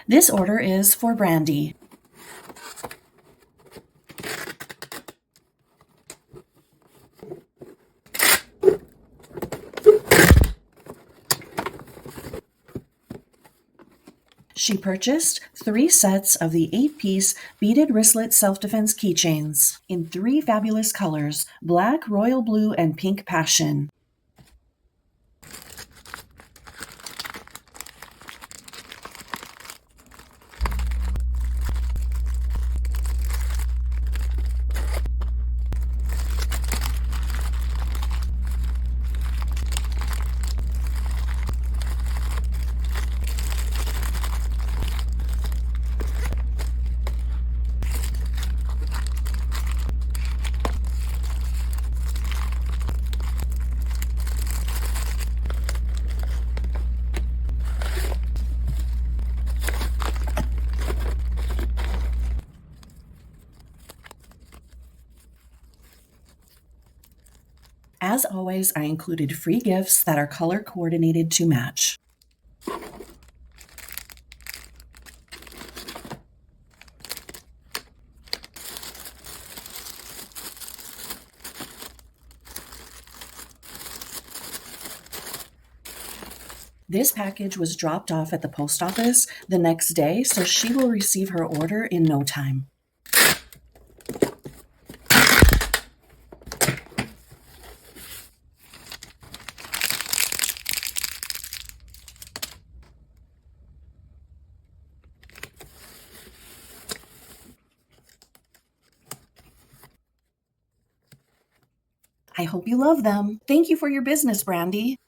This order is for Brandy. She purchased 3 sets of the 8-piece beaded wristlet self-defense keychains in 3 fabulous colors: black, royal blue, and pink passion. As always, I included free gifts that are color coordinated to match. This package was dropped off at the post office the next day, so she will receive her order in no time. I hope you love them. Thank you for your business, Brandy.